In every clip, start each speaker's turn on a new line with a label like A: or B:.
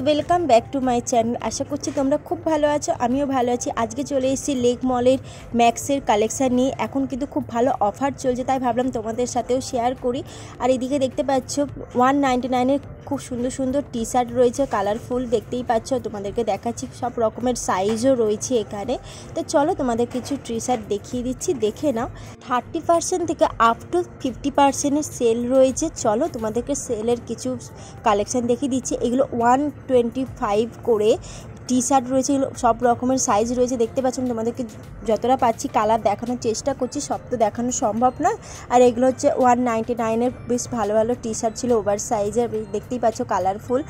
A: Welcome back to my channel. আশা করছি তোমরা খুব ভালো আছো, আমিও ভালো আছি। আজকে চলে এসেছি লেক মলের ম্যাক্সের কালেকশান নিয়ে। এখন কিন্তু খুব ভালো অফার চলছে, তাই ভাবলাম তোমাদের সাথেও শেয়ার করি। আর এদিকে দেখতে পাচ্ছ 199-এর খুব সুন্দর সুন্দর টি শার্ট রয়েছে, কালারফুল দেখতেই পাচ্ছ। তোমাদেরকে দেখাচ্ছি, সব রকমের সাইজও রয়েছে এখানে। তো চলো তোমাদের কিছু টি শার্ট দেখিয়ে দিচ্ছি, দেখে নাও। 30% থেকে আপ টু 50%-এর সেল রয়েছে। চলো তোমাদেরকে সেলের কিছু কালেকশান দেখিয়ে দিচ্ছি। এগুলো 125 করে টি শার্ট রয়েছে, এগুলো সব রকমের সাইজ রয়েছে। দেখতে পাচ্ছেন, তোমাদেরকে যতটা পাচ্ছি কালার দেখানোর চেষ্টা করছি, সব তো দেখানো সম্ভব নয়। আর এগুলো হচ্ছে 199-এর বেশ ভালো ভালো টি শার্ট ছিল, ওভার সাইজের, দেখতেই পাচ্ছ কালারফুল।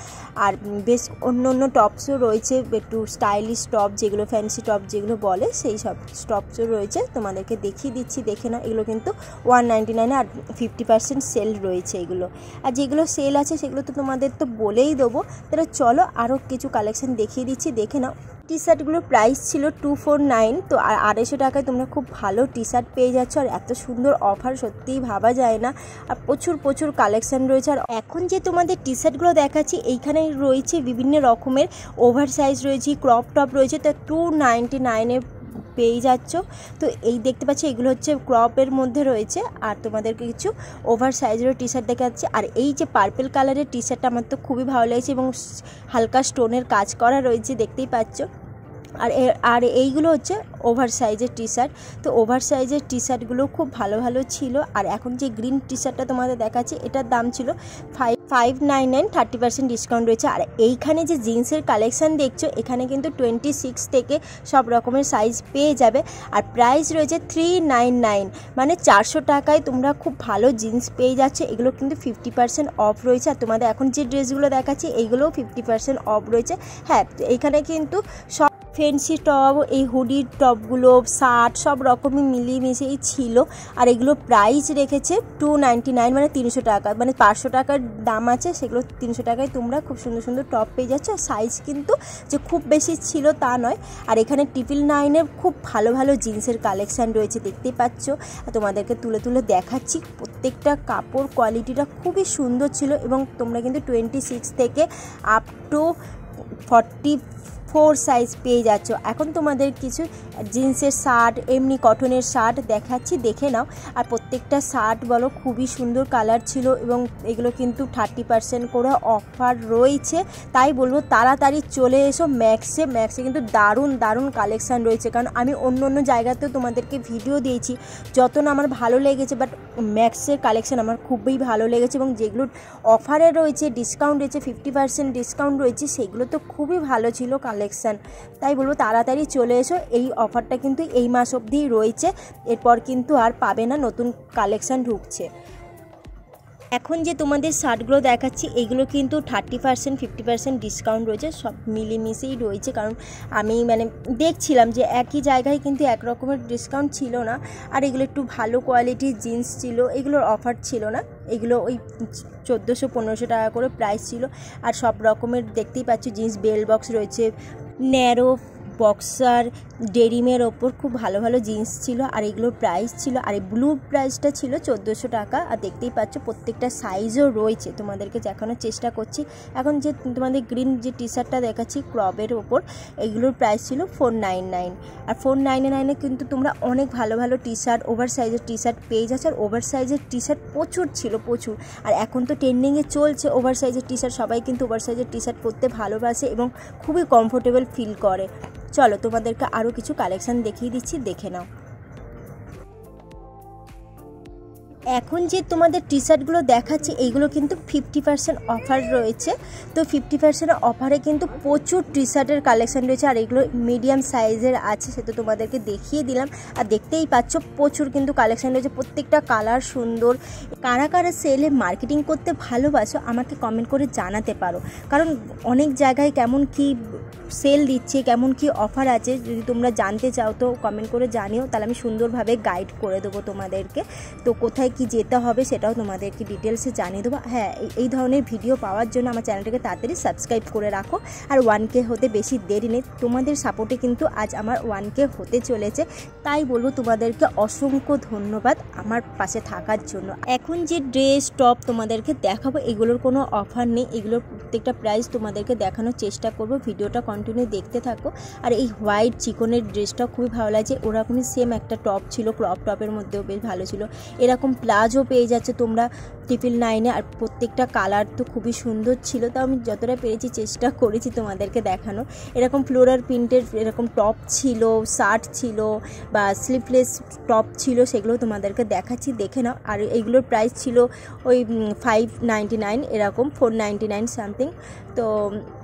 A: আর বেশ অন্য অন্য টপসও রয়েছে, একটু স্টাইলিশ টপ, যেগুলো ফ্যান্সি টপ যেগুলো বলে, সেই সব টপসও রয়েছে। তোমাদেরকে দেখিয়ে দিচ্ছি, দেখে নাও। এগুলো কিন্তু 199 আর 50% সেল রয়েছে এগুলো। আর যেগুলো সেল আছে সেগুলো তো তোমাদের তো বলেই দেবো। তাহলে চলো আরও কিছু কালেকশান দেখিয়ে দিচ্ছি, দেখে নাও। টি শার্টগুলোর প্রাইস ছিল 249, তো আর 250 টাকায় তোমরা খুব ভালো টি শার্ট পেয়ে যাচ্ছ। আর এত সুন্দর অফার সত্যিই ভাবা যায় না। আর প্রচুর প্রচুর কালেকশান রয়েছে। আর এখন যে তোমাদের টি শার্টগুলো দেখাচ্ছি, এইখানে রয়েছে বিভিন্ন রকমের ওভার সাইজ রয়েছে, ক্রপ টপ রয়েছে, তো 299-এ পেয়ে যাচ্ছ। তো এই দেখতে পাচ্ছি, এগুলো হচ্ছে ক্রপের মধ্যে রয়েছে। আর তোমাদেরকে কিছু ওভার সাইজেরও টি শার্ট দেখা যাচ্ছে। আর এই যে পার্পল কালারের টি শার্টটা আমার তো খুবই ভালো লেগেছে, এবং হালকা স্টোনের কাজ করা রয়েছে, দেখতেই পাচ্ছ। আর এইগুলো হচ্ছে ওভার সাইজের টি শার্ট। তো ওভার সাইজের টি শার্টগুলো খুব ভালো ভালো ছিল। আর এখন যে গ্রিন টি শার্টটা তোমাদের দেখাচ্ছি, এটার দাম ছিল 599, 30% ডিসকাউন্ট রয়েছে। আর এইখানে যে জিন্সের কালেকশান দেখছো, এখানে কিন্তু 26 থেকে সব রকমের সাইজ পেয়ে যাবে। আর প্রাইস রয়েছে 399, মানে 400 টাকায় তোমরা খুব ভালো জিন্স পেয়ে যাচ্ছে। এগুলো কিন্তু 50% অফ রয়েছে। আর তোমাদের এখন যে ড্রেসগুলো দেখাচ্ছি, এইগুলোও 50% অফ রয়েছে। হ্যাঁ, এইখানে কিন্তু সব ফ্যান্সি টপ, এই হুডির টপগুলো, শার্ট সব রকমই মিলিয়ে মিশিয়েই ছিল। আর এগুলো প্রাইস রেখেছে 299, মানে 300 টাকা, মানে 500 টাকার দাম আছে, সেগুলো 300 টাকায় তোমরা খুব সুন্দর সুন্দর টপ পেয়ে যাচ্ছ। আর সাইজ কিন্তু যে খুব বেশি ছিল তা নয়। আর এখানে 999-এর খুব ভালো ভালো জিন্সের কালেকশান রয়েছে, দেখতেই পাচ্ছ। তোমাদেরকে তুলে তুলে দেখাচ্ছি, প্রত্যেকটা কাপড় কোয়ালিটিটা খুবই সুন্দর ছিল। এবং তোমরা কিন্তু 26 থেকে আপ টু 44 সাইজ পেয়ে যাচ্ছ। এখন তোমাদের কিছু জিন্সের শার্ট, এমনি কটনের শার্ট দেখাচ্ছি, দেখে নাও। আর প্রত্যেকটা শার্ট বলো খুবই সুন্দর কালার ছিল, এবং এগুলো কিন্তু 30% করে অফার রয়েছে। তাই বলবো তাড়াতাড়ি চলে এসো ম্যাক্সে। ম্যাক্সে কিন্তু দারুণ দারুণ কালেকশান রয়েছে। কারণ আমি অন্য অন্য জায়গাতেও তোমাদেরকে ভিডিও দিয়েছি, যত না আমার ভালো লেগেছে, বাট ম্যাক্সের কালেকশান আমার খুবই ভালো লেগেছে। এবং যেগুলো অফারে রয়েছে, ডিসকাউন্ট রয়েছে, 50% ডিসকাউন্ট রয়েছে, সেগুলো তো খুবই ভালো ছিল কালেকশান। তাই বলবো তাড়াতাড়ি চলে এসো। এই অফারটা কিন্তু এই মাস অবধিই রয়েছে, এরপর কিন্তু আর পাবে না, নতুন কালেকশান ঢুকছে। এখন যে তোমাদের শার্টগুলো দেখাচ্ছি, এইগুলো কিন্তু 30% 50% ডিসকাউন্ট রয়েছে, সব মিলেমিশেই রয়েছে। কারণ আমি দেখছিলাম যে একই জায়গায় কিন্তু এক রকমের ডিসকাউন্ট ছিল না। আর এগুলো একটু ভালো কোয়ালিটির জিন্স ছিল, এগুলোর অফার ছিল না। এগুলো ওই 1400-1500 টাকা করে প্রাইস ছিল। আর সব রকমের দেখতেই পাচ্ছ জিন্স, বেল বক্স রয়েছে, ন্যারো, বক্সার, ডেরিমের ওপর খুব ভালো ভালো জিন্স ছিল। আর এগুলোর প্রাইস ছিল, আর এই ব্লু প্রাইসটা ছিল 1400 টাকা। আর দেখতেই পাচ্ছ প্রত্যেকটা সাইজও রয়েছে, তোমাদেরকে দেখানোর চেষ্টা করছি। এখন যে তোমাদের গ্রিন যে টি শার্টটা দেখাচ্ছি ক্রপের ওপর, এইগুলোর প্রাইস ছিল 499। আর 499-এ কিন্তু তোমরা অনেক ভালো ভালো টি শার্ট, ওভার সাইজের টি শার্ট পেয়ে যাচ্ছ। আর ওভার সাইজের টি শার্ট প্রচুর ছিল, প্রচুর। আর এখন তো ট্রেন্ডিংয়ে চলছে ওভার সাইজের টি শার্ট, সবাই কিন্তু ওভার সাইজের টি শার্ট পরতে ভালোবাসে এবং খুবই কমফোর্টেবল ফিল করে। চলো তোমাদেরকে আরও কিছু কালেকশান দেখিয়ে দিচ্ছি, দেখে নাও। এখন যে তোমাদের টি শার্টগুলো দেখাচ্ছি, এইগুলো কিন্তু 50% অফার রয়েছে। তো 50% অফারে কিন্তু প্রচুর টি শার্টের কালেকশান রয়েছে। আর এগুলো মিডিয়াম সাইজের আছে, সে তো তোমাদেরকে দেখিয়ে দিলাম। আর দেখতেই পাচ্ছ প্রচুর কিন্তু কালেকশান রয়েছে, প্রত্যেকটা কালার সুন্দর। কারা কারা সেলে মার্কেটিং করতে ভালোবাসো আমাকে কমেন্ট করে জানাতে পারো। কারণ অনেক জায়গায় কেমন কি সেল দিচ্ছে, কেমন কি অফার আছে, যদি তোমরা জানতে চাও তো কমেন্ট করে জানিও, তাহলে আমি সুন্দরভাবে গাইড করে দেবো তোমাদেরকে। তো কোথায় কি যেতে হবে সেটাও তোমাদেরকে ডিটেলসে জানিয়ে দেবো। হ্যাঁ, এই ধরনের ভিডিও পাওয়ার জন্য আমার চ্যানেলটাকে তাড়াতাড়ি সাবস্ক্রাইব করে রাখো। আর 1K হতে বেশি দেরি নেই, তোমাদের সাপোর্টে কিন্তু আজ আমার 1K হতে চলেছে। তাই বলবো তোমাদেরকে অসংখ্য ধন্যবাদ আমার পাশে থাকার জন্য। এখন যে ড্রেস টপ তোমাদেরকে দেখাবো এগুলোর কোনো অফার নেই, এগুলোর প্রত্যেকটা প্রাইস তোমাদেরকে দেখানোর চেষ্টা করব। ভিডিওটা কন্টিনিউ দেখতে থাকো। আর এই হোয়াইট চিকনের ড্রেসটা খুবই ভালো লাগছে, ওরকমই সেম একটা টপ ছিল, ক্রপ টপের মধ্যেও বেশ ভালো ছিল। এরকম প্লাজো পেয়ে যাচ্ছে তোমরা 999-এ, আর প্রত্যেকটা কালার তো খুবই সুন্দর ছিল। তো আমি যতটা পেরেছি চেষ্টা করেছি তোমাদেরকে দেখানো। এরকম ফ্লোরাল প্রিন্টের এরকম টপ ছিল, শার্ট ছিল বা স্লিভলেস টপ ছিল, সেগুলো তোমাদেরকে দেখাচ্ছি, দেখে নাও। আর এইগুলোর প্রাইস ছিল ওই 599, এরকম 499 সামথিং। তো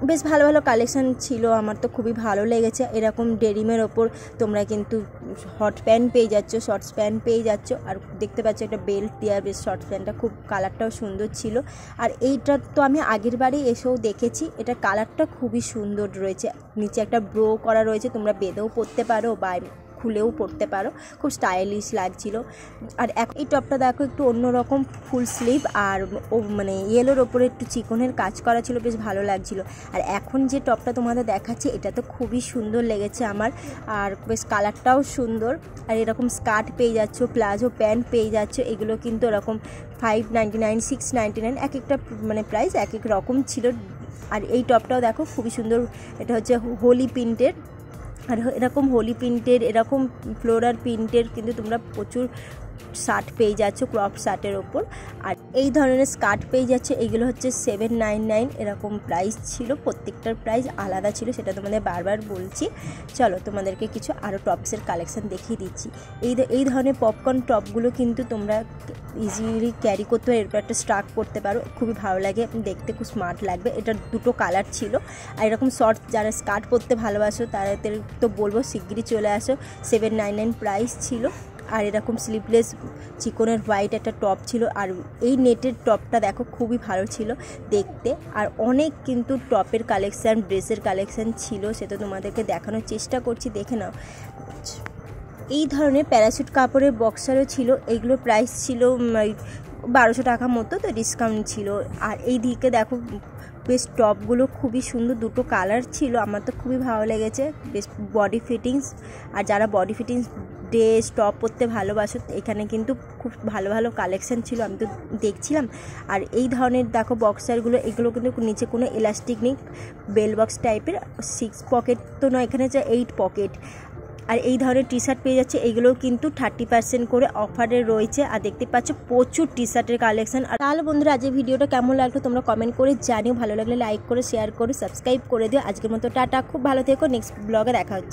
A: বেশ ভালো ভালো কালেকশান ছিল, আমার তো খুবই ভালো লেগেছে। এরকম ডেনিমের ওপর তোমরা কিন্তু হট প্যান্ট পেয়ে যাচ্ছ, শর্টস প্যান্ট পেয়ে যাচ্ছ। আর দেখতে পাচ্ছ একটা বেল্ট দেওয়া বেশ শর্টস প্যান্টটা, খুব কালারটাও সুন্দর ছিল। আর এইটা তো আমি আগের বারে এসেও দেখেছি, এটা কালারটা খুবই সুন্দর রয়েছে। নিচে একটা ব্রো করা রয়েছে, তোমরা বেঁধেও পরতে পারো বা খুলেও পরতে পারো, খুব স্টাইলিশ লাগছিল। আর এই টপটা দেখো একটু অন্যরকম, ফুল স্লিভ আর মানে ইয়েলোর ওপরে একটু চিকনের কাজ করা ছিল, বেশ ভালো লাগছিল। আর এখন যে টপটা তোমাদের দেখাচ্ছি এটা তো খুবই সুন্দর লেগেছে আমার, আর বেশ কালারটাও সুন্দর। আর এরকম স্কার্ট পেয়ে যাচ্ছ, প্লাজো প্যান্ট পেয়ে যাচ্ছ, এগুলো কিন্তু এরকম 599, 699, এক একটা মানে প্রাইস এক এক রকম ছিল। আর এই টপটাও দেখো খুবই সুন্দর, এটা হচ্ছে হোলি প্রিন্টের। আর এরকম হোলি প্রিন্টের, এরকম ফ্লোরাল প্রিন্টের কিন্তু তোমরা প্রচুর শার্ট পেয়ে যাচ্ছ ক্রপ শার্টের ওপর। আর এই ধরনের স্কার্ট পেয়ে যাচ্ছে, এগুলো হচ্ছে 799, এরকম প্রাইস ছিল। প্রত্যেকটার প্রাইস আলাদা ছিল, সেটা তোমাদের বারবার বলছি। চলো তোমাদেরকে কিছু আরও টপসের কালেকশান দেখিয়ে দিচ্ছি। এই ধরনের পপকর্ন টপগুলো কিন্তু তোমরা ইজিলি ক্যারি করতে পারো, এরপর একটা স্ট্রাক করতে পারো, খুবই ভালো লাগে দেখতে, খুব স্মার্ট লাগবে। এটার দুটো কালার ছিল। আর এরকম শর্ট যারা স্কার্ট পরতে ভালোবাসো তাদের তো বলবো শিগগিরই চলে আসো, 799 প্রাইস ছিল। আর এরকম স্লিভলেস চিকনের হোয়াইট একটা টপ ছিল। আর এই নেটের টপটা দেখো খুবই ভালো ছিল দেখতে। আর অনেক কিন্তু টপের কালেকশান, ড্রেসের কালেকশান ছিল, সেটা তোমাদেরকে দেখানোর চেষ্টা করছি, দেখে নাও। এই ধরনের প্যারাশুট কাপড়ের বক্সারও ছিল, এইগুলোর প্রাইস ছিল 1200 টাকা মতো, তো ডিসকাউন্ট ছিল। আর এই দিকে দেখো বেশ টপগুলো খুবই সুন্দর, দুটো কালার ছিল, আমার তো খুবই ভালো লেগেছে, বেশ বডি ফিটিংস। আর যারা বডি ফিটিংস ড্রেস টপ পরতে ভালোবাসো এখানে কিন্তু খুব ভালো ভালো কালেকশান ছিল, আমি তো দেখছিলাম। আর এই ধরনের দেখো বক্সারগুলো, এগুলো কিন্তু নিচে কোনো ইলাস্টিক নেই, বেল বক্স টাইপের, 6 পকেট তো নয়, এখানে হচ্ছে 8 পকেট। আর এই ধরনের টি শার্ট পেয়ে যাচ্ছে, এগুলোও কিন্তু 30% করে অফারে রয়েছে। আর দেখতে পাচ্ছ প্রচুর টি শার্টের কালেকশন। আর তাহলে বন্ধুরা আজ এই ভিডিওটা কেমন লাগলো তোমরা কমেন্ট করে জানিও, ভালো লাগলে লাইক করে শেয়ার করে সাবস্ক্রাইব করে দিও। আজকের মতো টাটা, খুব ভালো থেকো, নেক্সট ব্লগে দেখা হচ্ছে।